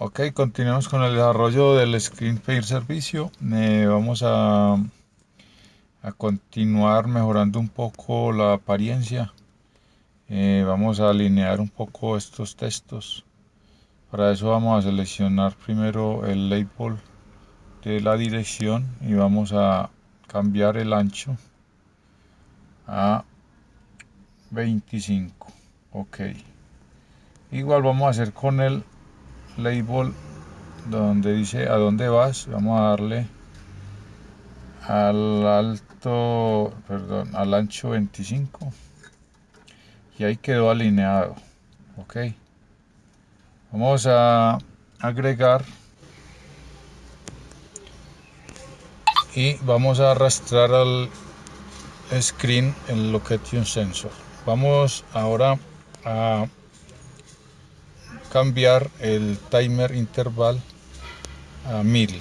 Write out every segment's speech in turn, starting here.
Ok, continuamos con el desarrollo del Screen Peer Servicio. Vamos a continuar mejorando un poco la apariencia. Vamos a alinear un poco estos textos. Para eso vamos a seleccionar primero el label de la dirección y vamos a cambiar el ancho a 25. Ok. Igual vamos a hacer con el label donde dice a dónde vas. Vamos a darle al ancho 25 y ahí quedó alineado. Ok, vamos a agregar y vamos a arrastrar al screen el location sensor. Vamos ahora a cambiar el timer interval a 1000.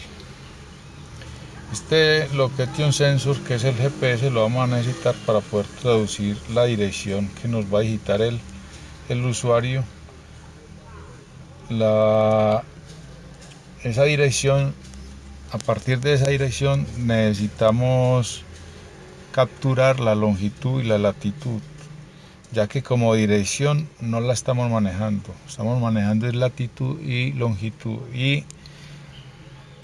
Este location sensor, que es el GPS, lo vamos a necesitar para poder traducir la dirección que nos va a digitar el usuario. Esa dirección, a partir de esa dirección necesitamos capturar la longitud y la latitud, ya que como dirección no la estamos manejando es latitud y longitud, y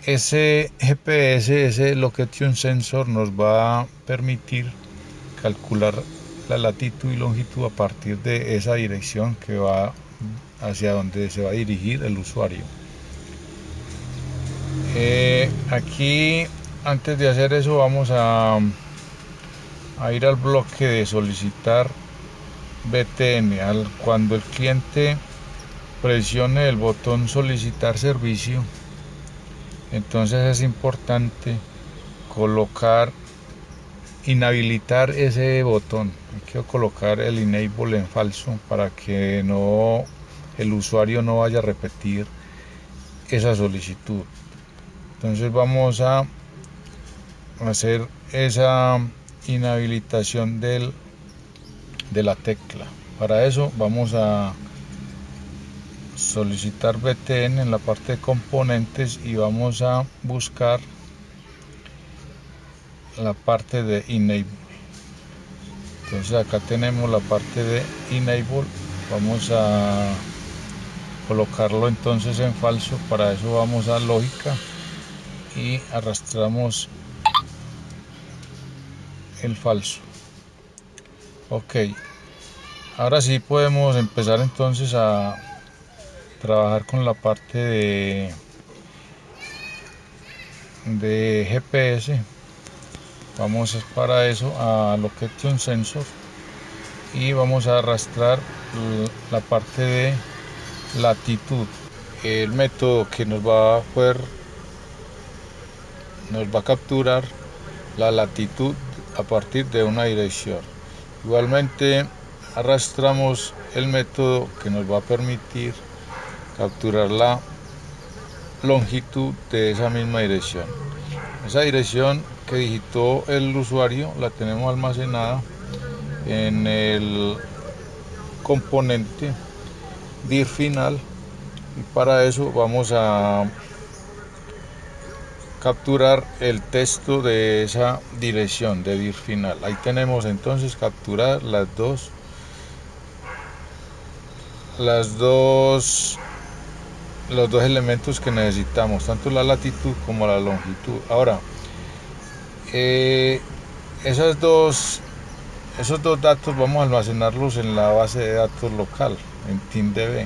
ese GPS, ese location sensor, nos va a permitir calcular la latitud y longitud a partir de esa dirección que va hacia donde se va a dirigir el usuario. Aquí, antes de hacer eso, vamos a ir al bloque de solicitar BTN. Cuando el cliente presione el botón solicitar servicio, entonces es importante inhabilitar ese botón. Hay que colocar el enable en falso para que el usuario no vaya a repetir esa solicitud. Entonces vamos a hacer esa inhabilitación de la tecla. Para eso vamos a solicitar BTN en la parte de componentes y vamos a buscar la parte de enable. Entonces acá tenemos la parte de enable. Vamos a colocarlo entonces en falso. Para eso vamos a lógica y arrastramos el falso. Ok, ahora sí podemos empezar entonces a trabajar con la parte de GPS. Vamos para eso a location sensor y vamos a arrastrar la parte de latitud. El método que nos va a capturar la latitud a partir de una dirección. Igualmente arrastramos el método que nos va a permitir capturar la longitud de esa misma dirección. Esa dirección que digitó el usuario la tenemos almacenada en el componente dir final, y para eso vamos a capturar el texto de esa dirección de dir final. Ahí tenemos entonces capturar los dos elementos que necesitamos, tanto la latitud como la longitud. Ahora, esos dos datos vamos a almacenarlos en la base de datos local, en TeamDB.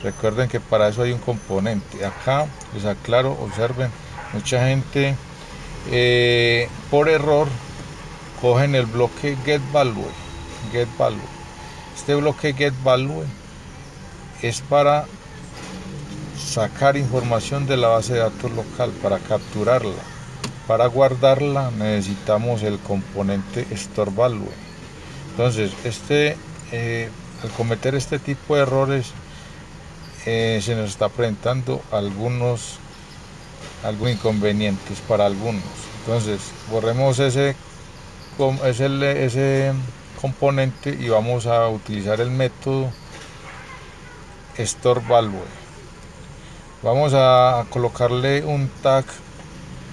Recuerden que para eso hay un componente. Acá les aclaro, observen, mucha gente por error cogen el bloque getValue. Este bloque getValue es para sacar información de la base de datos local, para capturarla. Para guardarla necesitamos el componente storeValue. Entonces, al cometer este tipo de errores, se nos está presentando algunos inconvenientes para algunos. Entonces, borremos ese componente y vamos a utilizar el método storeValue. Vamos a colocarle un tag,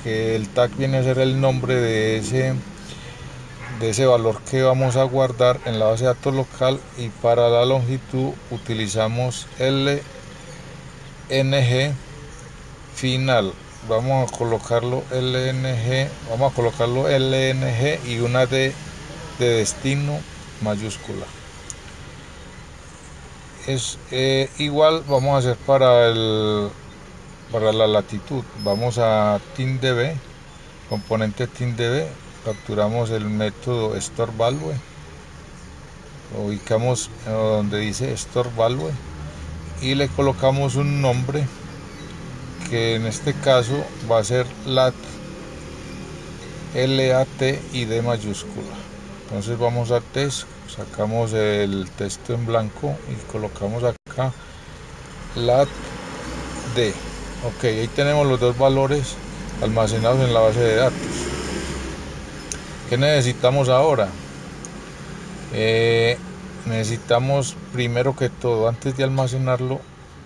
que el tag viene a ser el nombre de ese valor que vamos a guardar en la base de datos local, y para la longitud utilizamos LNG final. Vamos a colocarlo LNG y una D de destino mayúscula. Es igual vamos a hacer para la latitud. Vamos a TINDB, componente TINDB, capturamos el método store value, lo ubicamos donde dice store value y le colocamos un nombre que en este caso va a ser LAT y D mayúscula. Entonces vamos a test, sacamos el texto en blanco y colocamos acá lat D. Ok, ahí tenemos los dos valores almacenados en la base de datos. ¿Qué necesitamos ahora? Necesitamos primero que todo, antes de almacenarlo,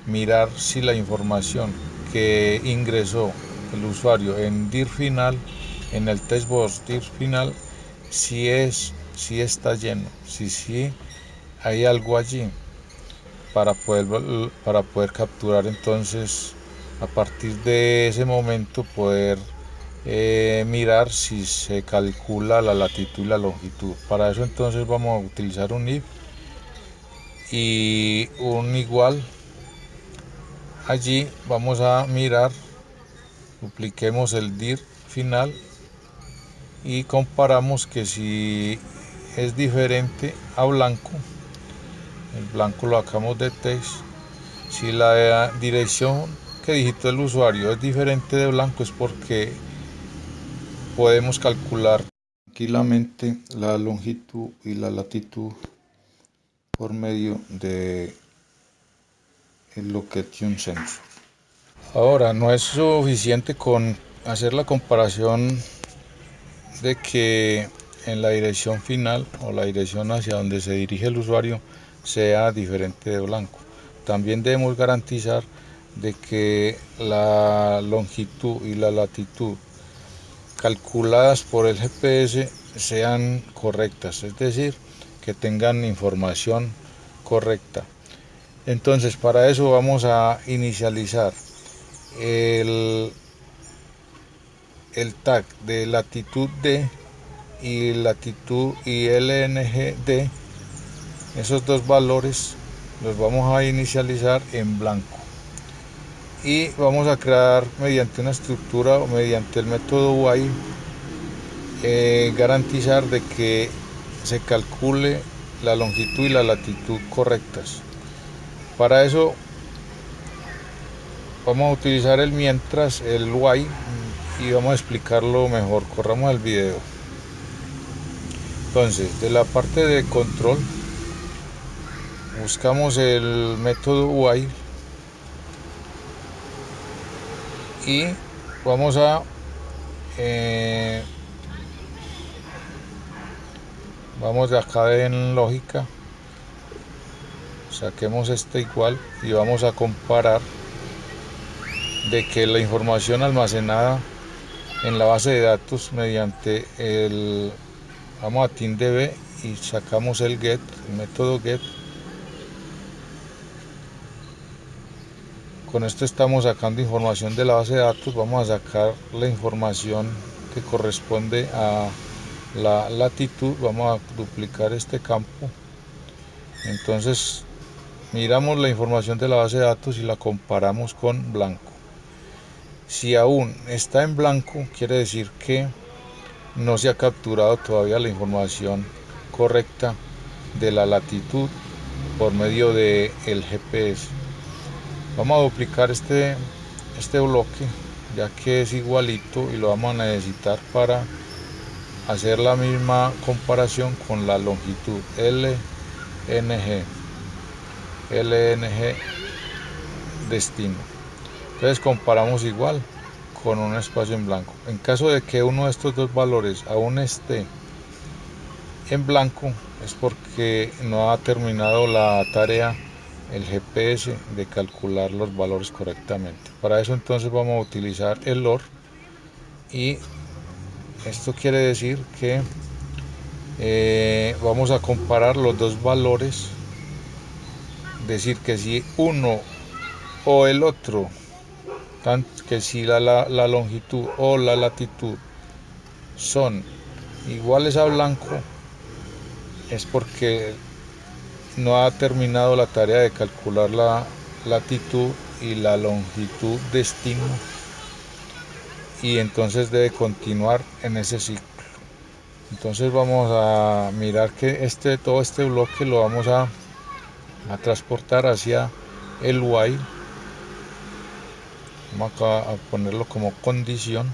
mirar si la información que ingresó el usuario en dir final, en el testbox dir final, si está lleno, si hay algo allí para poder capturar. Entonces, a partir de ese momento, poder mirar si se calcula la latitud y la longitud. Para eso entonces vamos a utilizar un if y un igual. Allí vamos a mirar, dupliquemos el dir final y comparamos que si es diferente a blanco, el blanco lo sacamos de text. Si la dirección que digitó el usuario es diferente de blanco, es porque podemos calcular tranquilamente la longitud y la latitud por medio de el location sensor. Ahora, no es suficiente con hacer la comparación de que en la dirección final o la dirección hacia donde se dirige el usuario sea diferente de blanco. También debemos garantizar de que la longitud y la latitud calculadas por el GPS sean correctas, es decir, que tengan información correcta. Entonces, para eso vamos a inicializar el, el tag de latitud D y latitud y LNG D. Esos dos valores los vamos a inicializar en blanco y vamos a crear mediante una estructura o mediante el método while garantizar de que se calcule la longitud y la latitud correctas. Para eso vamos a utilizar el mientras, el while, y vamos a explicarlo mejor. Corramos el video. Entonces, de la parte de control buscamos el método while y vamos a vamos de acá en lógica, saquemos este igual y vamos a comparar de que la información almacenada en la base de datos mediante vamos a TINDB y sacamos el get, el método get. Con esto estamos sacando información de la base de datos. Vamos a sacar la información que corresponde a la latitud. Vamos a duplicar este campo. Entonces miramos la información de la base de datos y la comparamos con blanco. Si aún está en blanco, quiere decir que no se ha capturado todavía la información correcta de la latitud por medio del GPS. Vamos a duplicar este bloque, ya que es igualito y lo vamos a necesitar para hacer la misma comparación con la longitud LNG destino. Entonces comparamos igual con un espacio en blanco. En caso de que uno de estos dos valores aún esté en blanco, es porque no ha terminado la tarea el GPS de calcular los valores correctamente. Para eso entonces vamos a utilizar el OR, y esto quiere decir que vamos a comparar los dos valores, decir que si uno o el otro, que si la longitud o la latitud son iguales a blanco, es porque no ha terminado la tarea de calcular la latitud y la longitud destino, y entonces debe continuar en ese ciclo. Entonces vamos a mirar que todo este bloque lo vamos a transportar hacia el while. Vamos a ponerlo como condición.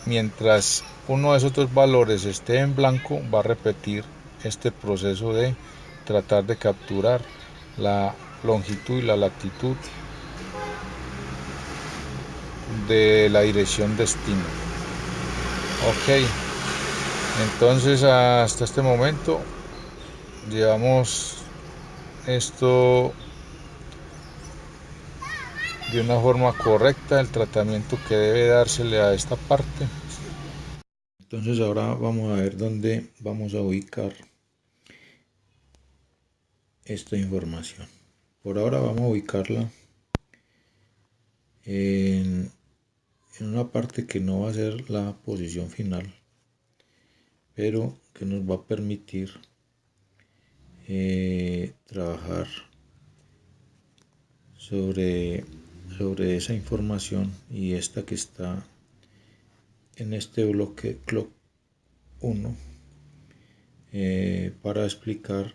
Mientras uno de esos dos valores esté en blanco, va a repetir este proceso de tratar de capturar la longitud y la latitud de la dirección destino. Ok, entonces hasta este momento llevamos esto de una forma correcta, el tratamiento que debe dársele a esta parte. Entonces ahora vamos a ver dónde vamos a ubicar esta información. Por ahora vamos a ubicarla en una parte que no va a ser la posición final, pero que nos va a permitir trabajar sobre esa información, y esta que está en este bloque clock 1, para explicar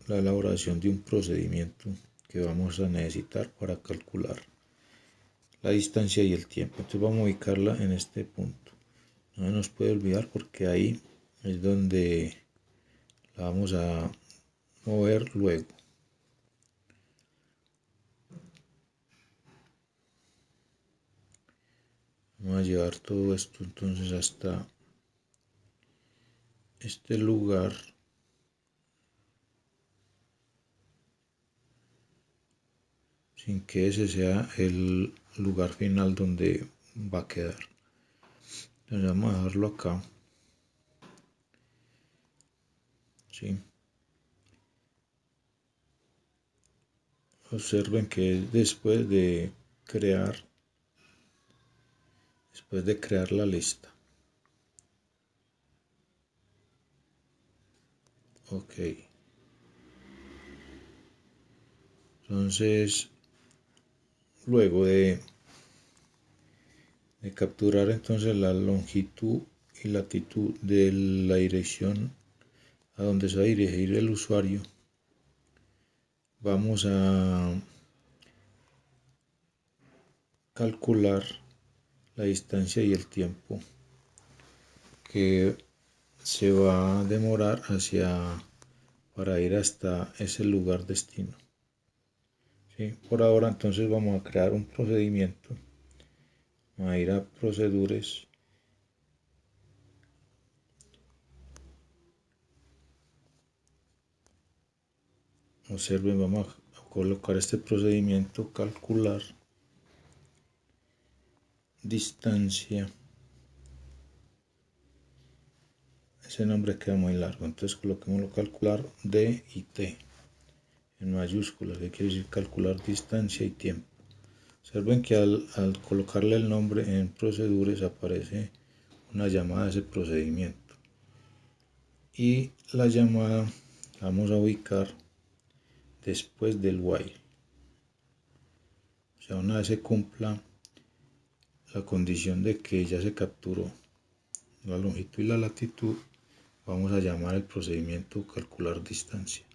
la elaboración de un procedimiento que vamos a necesitar para calcular la distancia y el tiempo. Entonces vamos a ubicarla en este punto. No nos puede olvidar porque ahí es donde la vamos a mover luego. Vamos a llevar todo esto entonces hasta este lugar, sin que ese sea el lugar final donde va a quedar. Entonces vamos a dejarlo acá. ¿Sí? Observen que después de crear la lista. Ok. Entonces, luego de capturar entonces la longitud y latitud de la dirección a donde se va a dirigir el usuario, vamos a calcular la distancia y el tiempo que se va a demorar para ir hasta ese lugar destino. ¿Sí? Por ahora entonces vamos a crear un procedimiento. Vamos a ir a Procedures. Observen, vamos a colocar este procedimiento, calcular distancia. Ese nombre queda muy largo, entonces coloquémoslo calcular D y T en mayúsculas, que quiere decir calcular distancia y tiempo. Observen que al colocarle el nombre en Procedures aparece una llamada a ese procedimiento, y la llamada la vamos a ubicar después del while. O sea, una vez se cumpla la condición de que ya se capturó la longitud y la latitud, vamos a llamar el procedimiento calcular distancia.